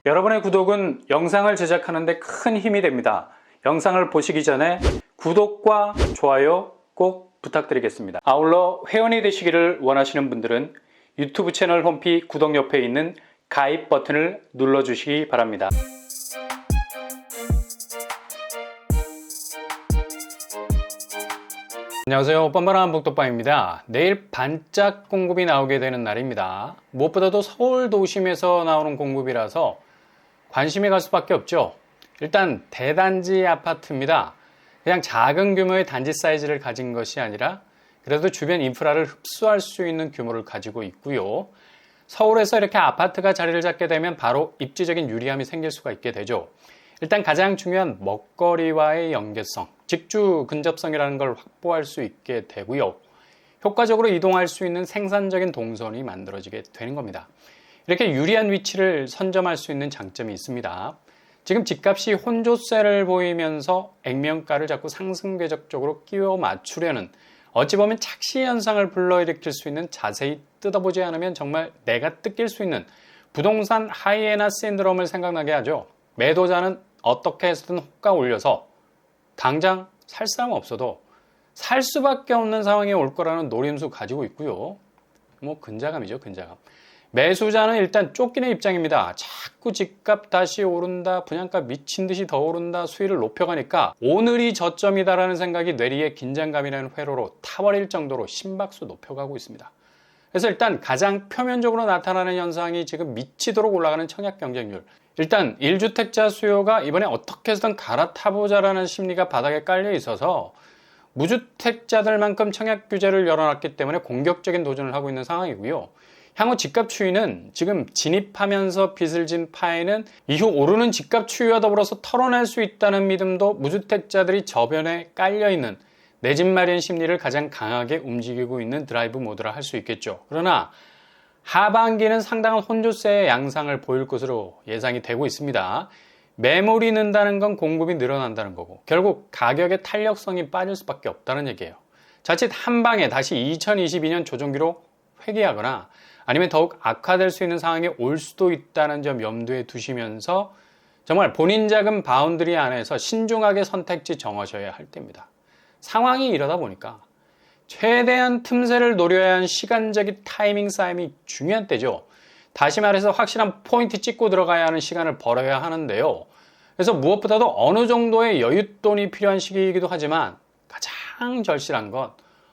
여러분의 구독은 영상을 제작하는 데 큰 힘이 됩니다. 영상을 보시기 전에 구독과 좋아요 꼭 부탁드리겠습니다. 아울러 회원이 되시기를 원하시는 분들은 유튜브 채널 홈피 구독 옆에 있는 가입 버튼을 눌러주시기 바랍니다. 안녕하세요. 뻔뻔한 복덕방입니다. 내일 반짝 공급이 나오게 되는 날입니다. 무엇보다도 서울 도심에서 나오는 공급이라서 관심이 갈 수밖에 없죠. 일단 대단지 아파트입니다. 그냥 작은 규모의 단지 사이즈를 가진 것이 아니라 그래도 주변 인프라를 흡수할 수 있는 규모를 가지고 있고요. 서울에서 이렇게 아파트가 자리를 잡게 되면 바로 입지적인 유리함이 생길 수가 있게 되죠. 일단 가장 중요한 먹거리와의 연계성, 직주 근접성이라는 걸 확보할 수 있게 되고요. 효과적으로 이동할 수 있는 생산적인 동선이 만들어지게 되는 겁니다. 이렇게 유리한 위치를 선점할 수 있는 장점이 있습니다. 지금 집값이 혼조세를 보이면서 액면가를 자꾸 상승 궤적적으로 끼워 맞추려는 어찌 보면 착시 현상을 불러일으킬 수 있는, 자세히 뜯어보지 않으면 정말 내가 뜯길 수 있는 부동산 하이에나 신드롬을 생각나게 하죠. 매도자는 어떻게 해서든 호가 올려서 당장 살 사람 없어도 살 수밖에 없는 상황이 올 거라는 노림수 가지고 있고요. 근자감이죠, 근자감. 매수자는 일단 쫓기는 입장입니다. 자꾸 집값 다시 오른다, 분양가 미친 듯이 더 오른다, 수위를 높여가니까 오늘이 저점이다라는 생각이 뇌리에 긴장감이라는 회로로 타버릴 정도로 심박수 높여가고 있습니다. 그래서 일단 가장 표면적으로 나타나는 현상이 지금 미치도록 올라가는 청약 경쟁률. 일단 1주택자 수요가 이번에 어떻게 해서든 갈아타보자라는 심리가 바닥에 깔려 있어서 무주택자들만큼 청약 규제를 열어놨기 때문에 공격적인 도전을 하고 있는 상황이고요. 향후 집값 추이는 지금 진입하면서 빚을 진 파에는 이후 오르는 집값 추이와 더불어서 털어낼 수 있다는 믿음도 무주택자들이 저변에 깔려있는 내 집 마련 심리를 가장 강하게 움직이고 있는 드라이브 모드라 할 수 있겠죠. 그러나 하반기는 상당한 혼조세의 양상을 보일 것으로 예상이 되고 있습니다. 매물이 는다는 건 공급이 늘어난다는 거고 결국 가격의 탄력성이 빠질 수밖에 없다는 얘기예요. 자칫 한 방에 다시 2022년 조정기로 회귀하거나 아니면 더욱 악화될 수 있는 상황이 올 수도 있다는 점 염두에 두시면서 정말 본인 자금 바운드리 안에서 신중하게 선택지 정하셔야 할 때입니다. 상황이 이러다 보니까 최대한 틈새를 노려야 하는 시간적인 타이밍 싸움이 중요한 때죠. 다시 말해서 확실한 포인트 찍고 들어가야 하는 시간을 벌어야 하는데요. 그래서 무엇보다도 어느 정도의 여윳돈이 필요한 시기이기도 하지만 가장 절실한 건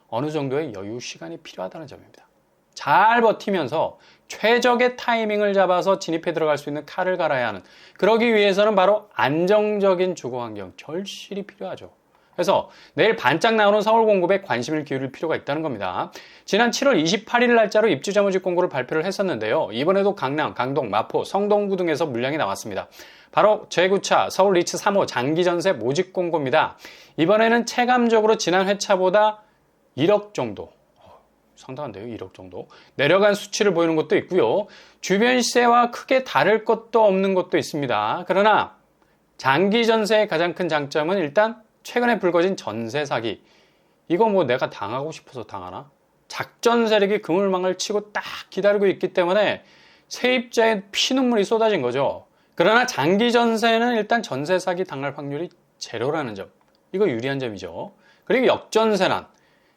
어느 정도의 여유 시간이 필요하다는 점입니다. 잘 버티면서 최적의 타이밍을 잡아서 진입해 들어갈 수 있는 칼을 갈아야 하는, 그러기 위해서는 바로 안정적인 주거 환경, 절실히 필요하죠. 그래서 내일 반짝 나오는 서울 공급에 관심을 기울일 필요가 있다는 겁니다. 지난 7월 28일 날짜로 입주자 모집 공고를 발표를 했었는데요. 이번에도 강남, 강동, 마포, 성동구 등에서 물량이 나왔습니다. 바로 제9차 서울 리츠 3호 장기전세 모집 공고입니다. 이번에는 체감적으로 지난 회차보다 1억 정도, 상당한데요. 1억 정도 내려간 수치를 보이는 것도 있고요. 주변 시세와 크게 다를 것도 없는 것도 있습니다. 그러나 장기 전세의 가장 큰 장점은 일단 최근에 불거진 전세 사기. 이거 내가 당하고 싶어서 당하나? 작전 세력이 그물망을 치고 딱 기다리고 있기 때문에 세입자의 피눈물이 쏟아진 거죠. 그러나 장기 전세는 일단 전세 사기 당할 확률이 제로라는 점. 이거 유리한 점이죠. 그리고 역전세난.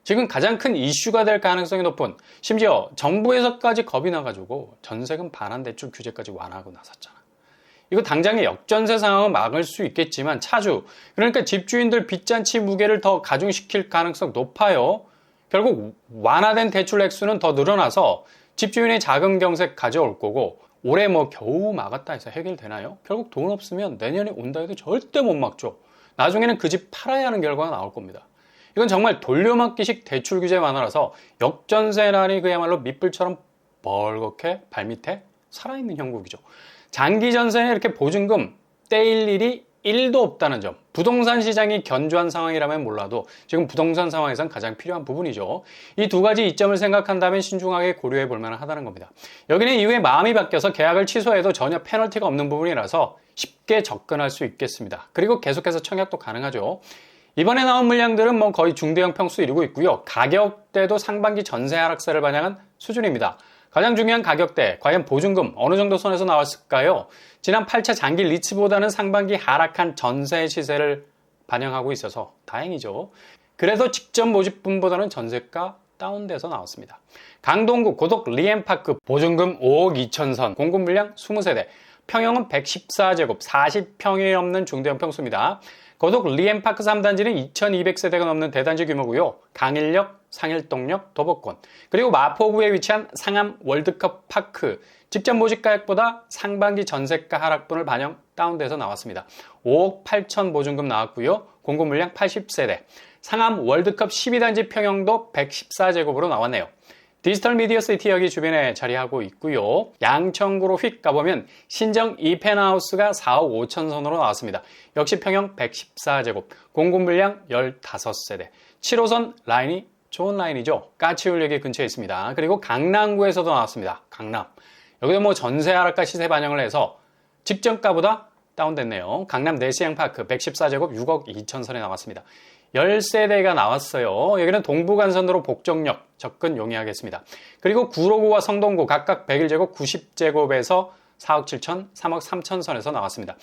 지금 가장 큰 이슈가 될 가능성이 높은, 심지어 정부에서까지 겁이 나가지고 전세금 반환 대출 규제까지 완화하고 나섰잖아. 이거 당장의 역전세 상황은 막을 수 있겠지만 차주, 그러니까 집주인들 빚잔치 무게를 더 가중시킬 가능성 높아요. 결국 완화된 대출 액수는 더 늘어나서 집주인의 자금 경색 가져올 거고, 올해 겨우 막았다 해서 해결되나요? 결국 돈 없으면 내년에 온다 해도 절대 못 막죠. 나중에는 그 집 팔아야 하는 결과가 나올 겁니다. 이건 정말 돌려막기식 대출 규제 완화라서 역전세난이 그야말로 밑불처럼 벌겋게 발밑에 살아있는 형국이죠. 장기 전세는 이렇게 보증금 떼일 일이 1도 없다는 점. 부동산 시장이 견조한 상황이라면 몰라도 지금 부동산 상황에선 가장 필요한 부분이죠. 이 두 가지 이점을 생각한다면 신중하게 고려해 볼 만하다는 겁니다. 여기는 이후에 마음이 바뀌어서 계약을 취소해도 전혀 페널티가 없는 부분이라서 쉽게 접근할 수 있겠습니다. 그리고 계속해서 청약도 가능하죠. 이번에 나온 물량들은 거의 중대형 평수 이루고 있고요. 가격대도 상반기 전세 하락세를 반영한 수준입니다. 가장 중요한 가격대, 과연 보증금 어느 정도 선에서 나왔을까요? 지난 8차 장기 리츠보다는 상반기 하락한 전세 시세를 반영하고 있어서 다행이죠. 그래도 직접 모집분보다는 전세가 다운돼서 나왔습니다. 강동구 고덕 리엠파크 보증금 5억 2천 선, 공급 물량 20세대, 평형은 114제곱, 40평이 넘는 중대형 평수입니다. 고덕 리엠파크 3단지는 2200세대가 넘는 대단지 규모고요. 강일역, 상일동역, 도보권, 그리고 마포구에 위치한 상암 월드컵 파크, 직접 모집 가격보다 상반기 전세가 하락분을 반영 다운돼서 나왔습니다. 5억 8천 보증금 나왔고요. 공급 물량 80세대, 상암 월드컵 12단지 평형도 114제곱으로 나왔네요. 디지털 미디어 시티 여기 주변에 자리하고 있고요. 양천구로 휙 가보면 신정 2펜하우스가 4억 5천 선으로 나왔습니다. 역시 평형 114제곱, 공급 물량 15세대, 7호선 라인이 좋은 라인이죠. 까치울역이 근처에 있습니다. 그리고 강남구에서도 나왔습니다. 강남. 여기도 뭐 전세 하락과 시세 반영을 해서 직전가보다 다운됐네요. 강남 내시양파크 114제곱 6억 2천 선에 나왔습니다. 10세대가 나왔어요. 여기는 동부간선도로 복정역 접근 용이하겠습니다. 그리고 구로구와 성동구 각각 101제곱 90제곱에서 4억 7천, 3억 3천 선에서 나왔습니다.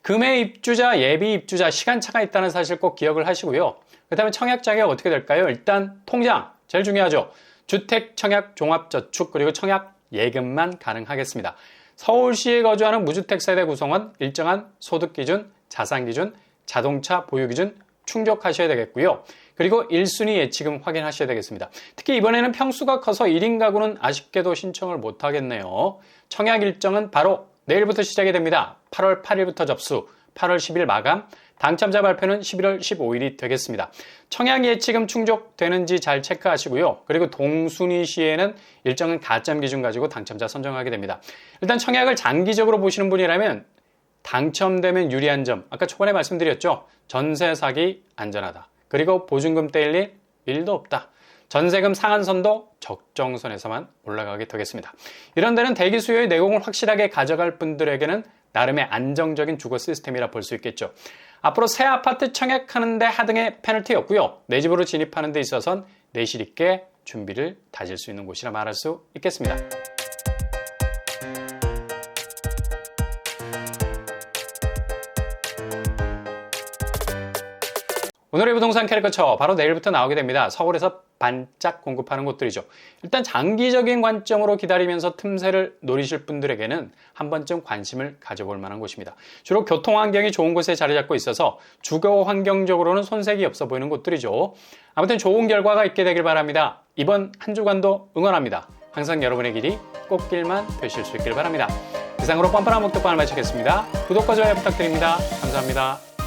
금해 입주자, 예비 입주자 시간차가 있다는 사실 꼭 기억을 하시고요. 그렇다면 청약 자격 어떻게 될까요? 일단 통장 제일 중요하죠. 주택 청약 종합저축 그리고 청약 예금만 가능하겠습니다. 서울시에 거주하는 무주택 세대 구성원 일정한 소득 기준, 자산 기준, 자동차 보유 기준 충족하셔야 되겠고요. 그리고 1순위 예치금 확인하셔야 되겠습니다. 특히 이번에는 평수가 커서 1인 가구는 아쉽게도 신청을 못 하겠네요. 청약 일정은 바로 내일부터 시작이 됩니다. 8월 8일부터 접수, 8월 10일 마감, 당첨자 발표는 11월 15일이 되겠습니다. 청약 예치금 충족되는지 잘 체크하시고요. 그리고 동순위 시에는 일정한 가점 기준 가지고 당첨자 선정하게 됩니다. 일단 청약을 장기적으로 보시는 분이라면 당첨되면 유리한 점, 아까 초반에 말씀드렸죠. 전세 사기 안전하다. 그리고 보증금 떼일 일도 없다. 전세금 상한선도 적정선에서만 올라가게 되겠습니다. 이런 데는 대기 수요의 내공을 확실하게 가져갈 분들에게는 나름의 안정적인 주거 시스템이라 볼 수 있겠죠. 앞으로 새 아파트 청약하는데 하등의 페널티 없고요. 내 집으로 진입하는 데 있어선 내실 있게 준비를 다질 수 있는 곳이라 말할 수 있겠습니다. 오늘의 부동산 캐리커처 바로 내일부터 나오게 됩니다. 서울에서 반짝 공급하는 곳들이죠. 일단 장기적인 관점으로 기다리면서 틈새를 노리실 분들에게는 한 번쯤 관심을 가져볼 만한 곳입니다. 주로 교통환경이 좋은 곳에 자리 잡고 있어서 주거 환경적으로는 손색이 없어 보이는 곳들이죠. 아무튼 좋은 결과가 있게 되길 바랍니다. 이번 한 주간도 응원합니다. 항상 여러분의 길이 꽃길만 되실 수 있길 바랍니다. 이상으로 뻔뻔한 목격방을 마치겠습니다. 구독과 좋아요 부탁드립니다. 감사합니다.